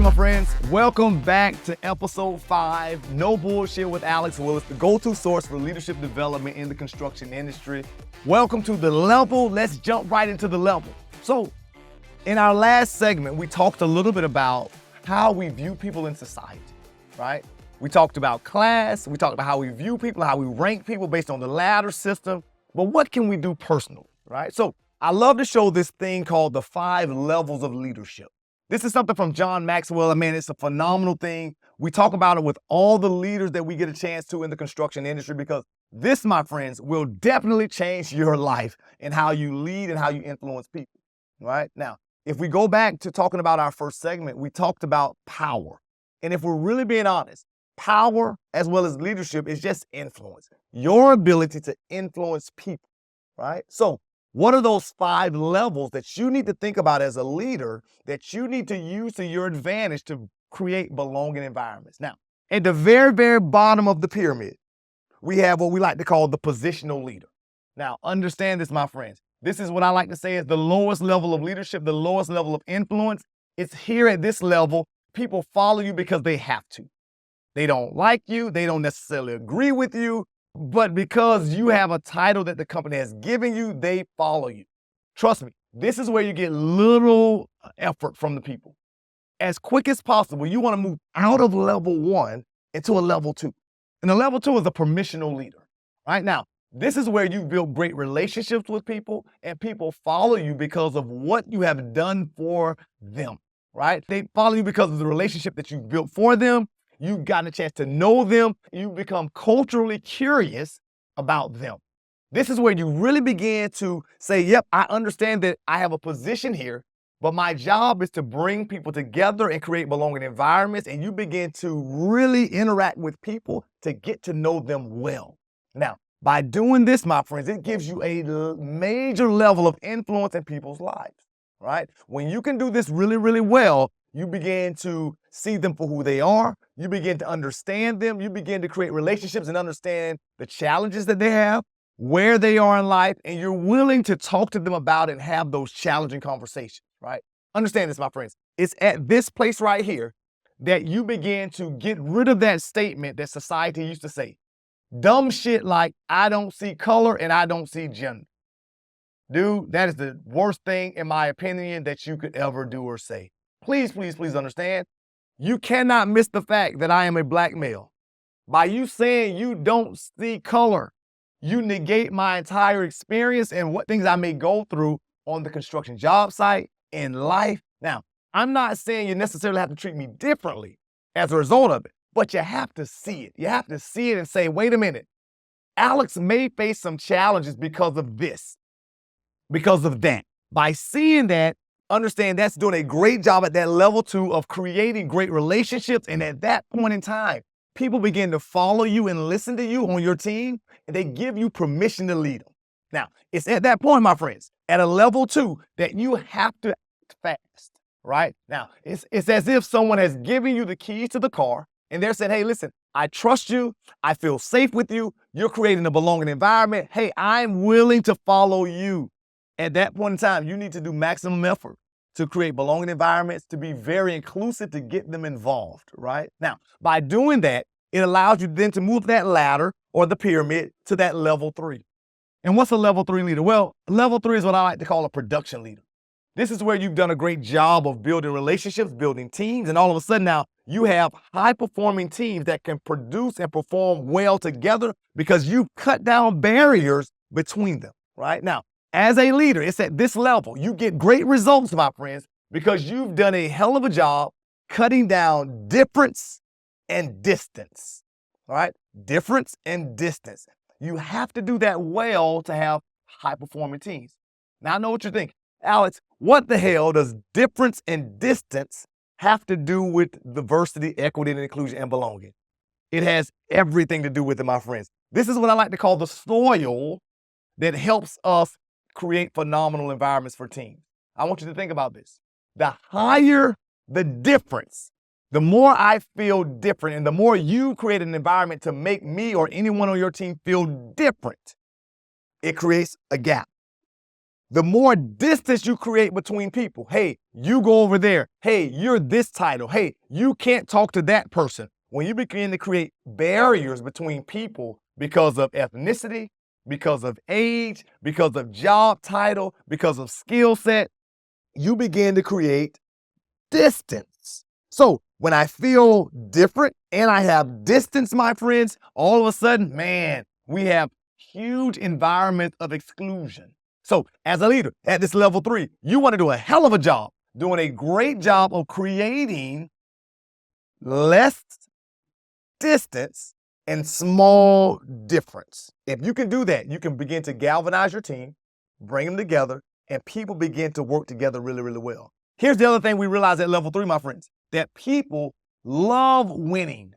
my friends, welcome back to episode 5, No Bullshit with Alex Willis, the go-to source for leadership development in the construction industry. Welcome to the level. Let's jump right into the level. So, in our last segment, we talked a little bit about how we view people in society, right? We talked about class, we talked about how we view people, how we rank people based on the ladder system, but what can we do personally, right? So, I love to show this thing called the 5 levels of leadership. This is something from John Maxwell. Man, it's a phenomenal thing. We talk about it with all the leaders that we get a chance to in the construction industry because this, my friends, will definitely change your life and how you lead and how you influence people, right? Now, if we go back to talking about our first segment, we talked about power. And if we're really being honest, power as well as leadership is just influence. Your ability to influence people, right? So, what are those 5 levels that you need to think about as a leader that you need to use to your advantage to create belonging environments? Now, at the very, very bottom of the pyramid, we have what we like to call the positional leader. Now, understand this, my friends. This is what I like to say is the lowest level of leadership, the lowest level of influence. It's here at this level. People follow you because they have to. They don't like you. They don't necessarily agree with you. But because you have a title that the company has given you, they follow you. Trust me, this is where you get little effort from the people. As quick as possible, you want to move out of level 1 into a level 2. And the level 2 is a permissional leader. Right now, this is where you build great relationships with people and people follow you because of what you have done for them, right? They follow you because of the relationship that you've built for them. You've gotten a chance to know them. You become culturally curious about them. This is where you really begin to say, yep, I understand that I have a position here, but my job is to bring people together and create belonging environments. And you begin to really interact with people to get to know them well. Now, by doing this, my friends, it gives you a major level of influence in people's lives, right? When you can do this really, really well, you begin to see them for who they are. You begin to understand them. You begin to create relationships and understand the challenges that they have, where they are in life, and you're willing to talk to them about it and have those challenging conversations, right? Understand this, my friends. It's at this place right here that you begin to get rid of that statement that society used to say. Dumb shit like, I don't see color and I don't see gender. Dude, that is the worst thing, in my opinion, that you could ever do or say. Please, please, please understand, you cannot miss the fact that I am a black male. By you saying you don't see color, you negate my entire experience and what things I may go through on the construction job site, in life. Now, I'm not saying you necessarily have to treat me differently as a result of it, but you have to see it. You have to see it and say, wait a minute, Alex may face some challenges because of this, because of that. By seeing that, understand that's doing a great job at that level 2 of creating great relationships. And at that point in time, people begin to follow you and listen to you on your team, and they give you permission to lead them. Now, it's at that point, my friends, at a level 2, that you have to act fast, right? Now, it's as if someone has given you the keys to the car, and they're saying, hey, listen, I trust you. I feel safe with you. You're creating a belonging environment. Hey, I'm willing to follow you. At that point in time, you need to do maximum effort to create belonging environments, to be very inclusive, to get them involved, right? Now, by doing that, it allows you then to move that ladder or the pyramid to that level 3. And what's a level 3 leader? Well, level 3 is what I like to call a production leader. This is where you've done a great job of building relationships, building teams, and all of a sudden now you have high-performing teams that can produce and perform well together because you've cut down barriers between them, right? Now, as a leader, it's at this level. You get great results, my friends, because you've done a hell of a job cutting down difference and distance, all right? Difference and distance. You have to do that well to have high-performing teams. Now, I know what you're thinking. Alex, what the hell does difference and distance have to do with diversity, equity, and inclusion and belonging? It has everything to do with it, my friends. This is what I like to call the soil that helps us create phenomenal environments for teams. I want you to think about this. The higher the difference, the more I feel different, and the more you create an environment to make me or anyone on your team feel different, it creates a gap. the more distance you create between people. Hey, you go over there. Hey, you're this title. Hey, you can't talk to that person. When you begin to create barriers between people because of ethnicity, because of age, because of job title, because of skill set, you begin to create distance. So when I feel different and I have distance, my friends, all of a sudden, man, we have huge environment of exclusion. So as a leader at this level 3, you want to do a hell of a job, doing a great job of creating less distance and small difference. If you can do that, you can begin to galvanize your team, bring them together, and people begin to work together really, really well. Here's the other thing we realize at level 3, my friends, that people love winning.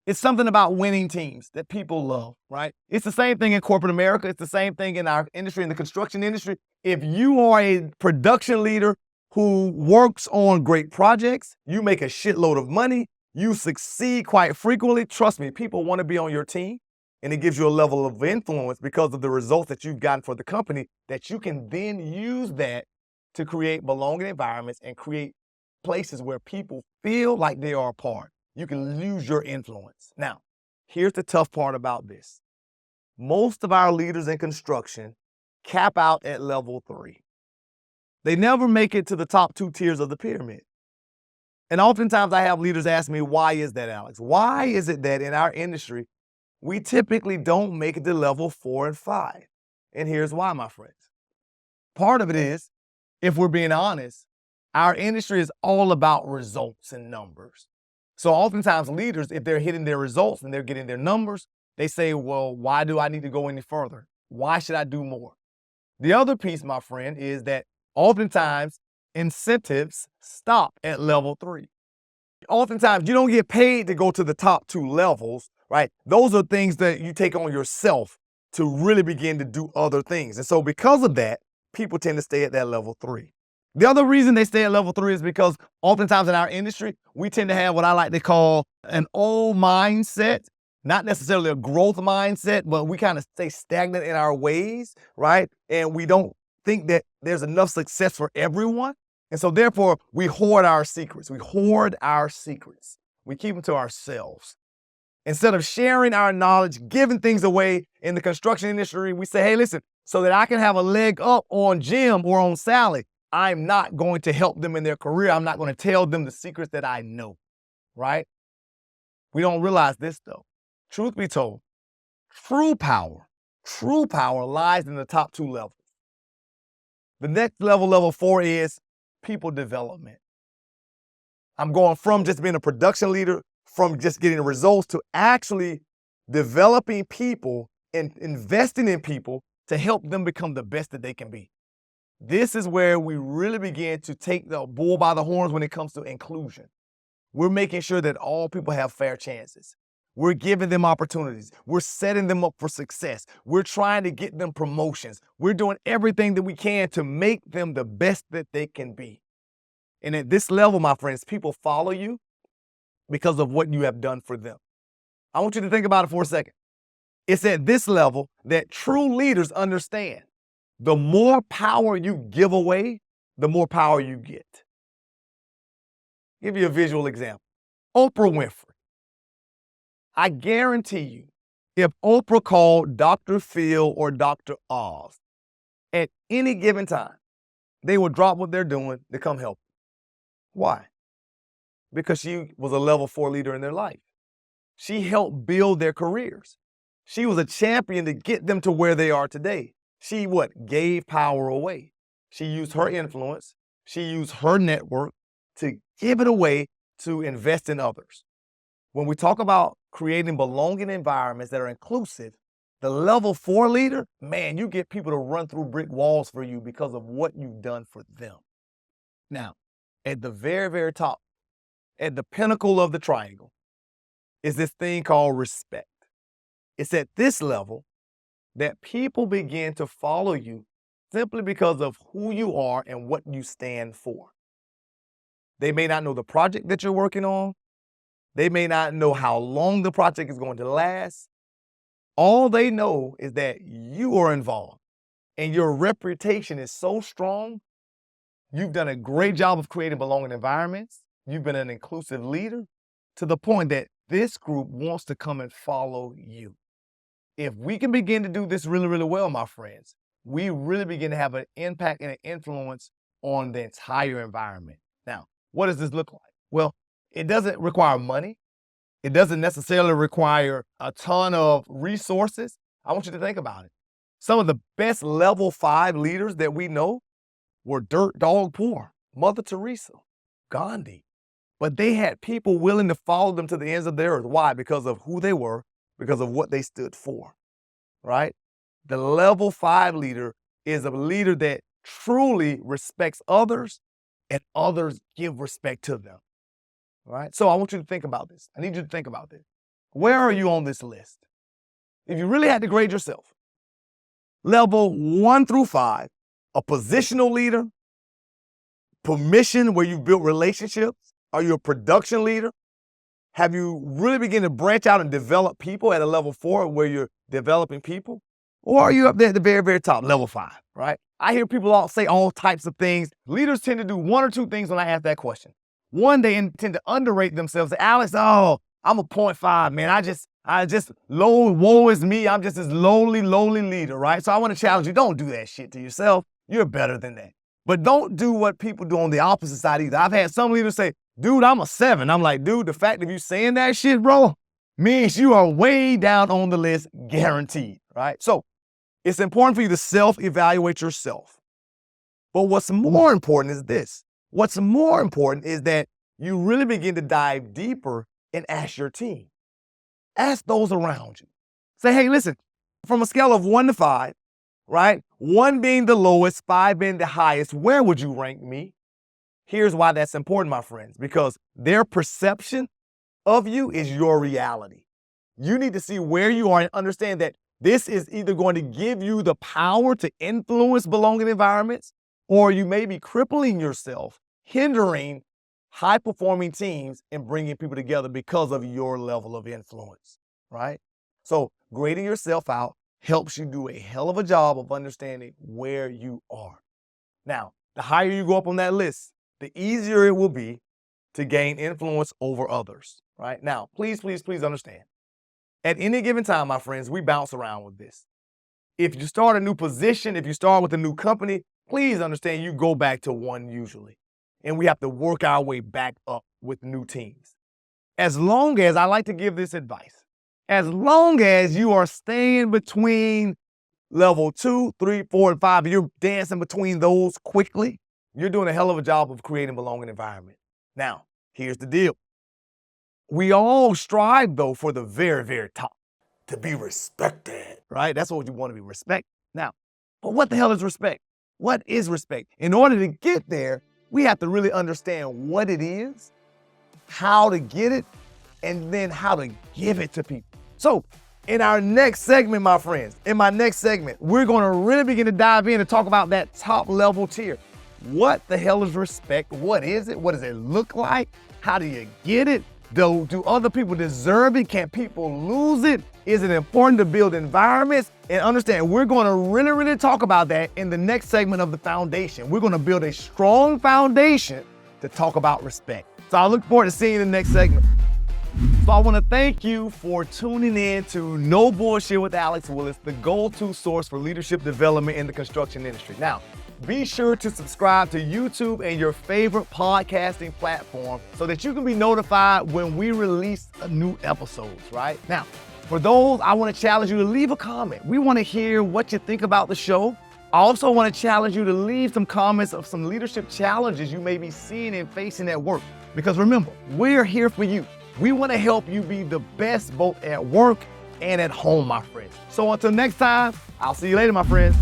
It's something about winning teams that people love, right? It's the same thing in corporate America. It's the same thing in our industry, in the construction industry. If you are a production leader who works on great projects, you make a shitload of money, you succeed quite frequently, trust me, people want to be on your team, and it gives you a level of influence because of the results that you've gotten for the company that you can then use that to create belonging environments and create places where people feel like they are a part. You can lose your influence. Now, here's the tough part about this. Most of our leaders in construction cap out at level 3. They never make it to the top 2 tiers of the pyramid. And oftentimes I have leaders ask me, why is that, Alex? Why is it that in our industry, we typically don't make it to level 4 and 5? And here's why, my friends. Part of it is, if we're being honest, our industry is all about results and numbers. So oftentimes leaders, if they're hitting their results and they're getting their numbers, they say, well, why do I need to go any further? Why should I do more? The other piece, my friend, is that oftentimes incentives stop at level 3. Oftentimes you don't get paid to go to the top 2 levels, right? Those are things that you take on yourself to really begin to do other things. And so because of that, people tend to stay at that level 3. The other reason they stay at level 3 is because oftentimes in our industry, we tend to have what I like to call an old mindset, not necessarily a growth mindset, but we kind of stay stagnant in our ways, right? And we don't think that there's enough success for everyone. And so therefore, we hoard our secrets. We hoard our secrets. We keep them to ourselves. Instead of sharing our knowledge, giving things away in the construction industry, we say, hey, listen, so that I can have a leg up on Jim or on Sally, I'm not going to help them in their career. I'm not going to tell them the secrets that I know, right? We don't realize this, though. Truth be told, true power lies in the top 2 levels. The next level, level 4, is people development. I'm going from just being a production leader, from just getting results, to actually developing people and investing in people to help them become the best that they can be. This is where we really begin to take the bull by the horns when it comes to inclusion. We're making sure that all people have fair chances. We're giving them opportunities. We're setting them up for success. We're trying to get them promotions. We're doing everything that we can to make them the best that they can be. And at this level, my friends, people follow you because of what you have done for them. I want you to think about it for a second. It's at this level that true leaders understand the more power you give away, the more power you get. Give you a visual example. Oprah Winfrey. I guarantee you, if Oprah called Dr. Phil or Dr. Oz at any given time, they would drop what they're doing to come help. Why? Because she was a level 4 leader in their life. She helped build their careers. She was a champion to get them to where they are today. She gave power away. She used her influence. She used her network to give it away to invest in others. When we talk about creating belonging environments that are inclusive, the level 4 leader, man, you get people to run through brick walls for you because of what you've done for them. Now, at the very, very top, at the pinnacle of the triangle, is this thing called respect. It's at this level that people begin to follow you simply because of who you are and what you stand for. They may not know the project that you're working on. They may not know how long the project is going to last. All they know is that you are involved and your reputation is so strong, you've done a great job of creating belonging environments, you've been an inclusive leader, to the point that this group wants to come and follow you. If we can begin to do this really, really well, my friends, we really begin to have an impact and an influence on the entire environment. Now, what does this look like? Well, it doesn't require money. It doesn't necessarily require a ton of resources. I want you to think about it. Some of the best level 5 leaders that we know were dirt dog poor. Mother Teresa, Gandhi. But they had people willing to follow them to the ends of the earth. Why? Because of who they were, because of what they stood for, right? The level 5 leader is a leader that truly respects others and others give respect to them, right? So I want you to think about this. I need you to think about this. Where are you on this list? If you really had to grade yourself, level 1 through 5, a positional leader, permission where you build relationships. Are you a production leader? Have you really begun to branch out and develop people at a level 4 where you're developing people? Or are you up there at the very, very top, level 5, right? I hear people all say all types of things. Leaders tend to do one or two things when I ask that question. One, they tend to underrate themselves. Alex, I'm a 0.5, man. I just low, woe is me. I'm just this lowly leader, right? So I want to challenge you. Don't do that shit to yourself. You're better than that. But don't do what people do on the opposite side either. I've had some leaders say, dude, I'm a 7. I'm like, dude, the fact of you saying that shit, bro, means you are way down on the list, guaranteed, right? So it's important for you to self-evaluate yourself. But what's more important is this. What's more important is that you really begin to dive deeper and ask your team. Ask those around you. Say, hey, listen, from a scale of 1 to 5, right? 1 being the lowest, 5 being the highest, where would you rank me? Here's why that's important, my friends, because their perception of you is your reality. You need to see where you are and understand that this is either going to give you the power to influence belonging environments, or you may be crippling yourself, hindering high-performing teams and bringing people together because of your level of influence, right? So grading yourself out helps you do a hell of a job of understanding where you are. Now, the higher you go up on that list, the easier it will be to gain influence over others, right? Now, please understand. At any given time, my friends, we bounce around with this. If you start a new position, if you start with a new company, please understand you go back to 1 usually. And we have to work our way back up with new teams. As long as, I like to give this advice, as long as you are staying between level 2, 3, 4, and 5, you're dancing between those quickly, you're doing a hell of a job of creating a belonging environment. Now, here's the deal. We all strive, though, for the very, very top, to be respected, right? That's what you want to be, respect. Now, but what the hell is respect? What is respect? In order to get there, we have to really understand what it is, how to get it, and then how to give it to people. So in our next segment, my friends, we're going to really begin to dive in and talk about that top level tier. What the hell is respect? What is it? What does it look like? How do you get it? Do other people deserve it? Can people lose it? Is it important to build environments? And understand, we're going to really talk about that in the next segment of the foundation. We're going to build a strong foundation to talk about respect. So I look forward to seeing you in the next segment. So I want to thank you for tuning in to No Bullshit with Alex Willis, the go-to source for leadership development in the construction industry. Now, be sure to subscribe to YouTube and your favorite podcasting platform so that you can be notified when we release new episodes, right? Now, for those, I want to challenge you to leave a comment. We want to hear what you think about the show. I also want to challenge you to leave some comments of some leadership challenges you may be seeing and facing at work. Because remember, we're here for you. We want to help you be the best both at work and at home, my friends. So until next time, I'll see you later, my friends.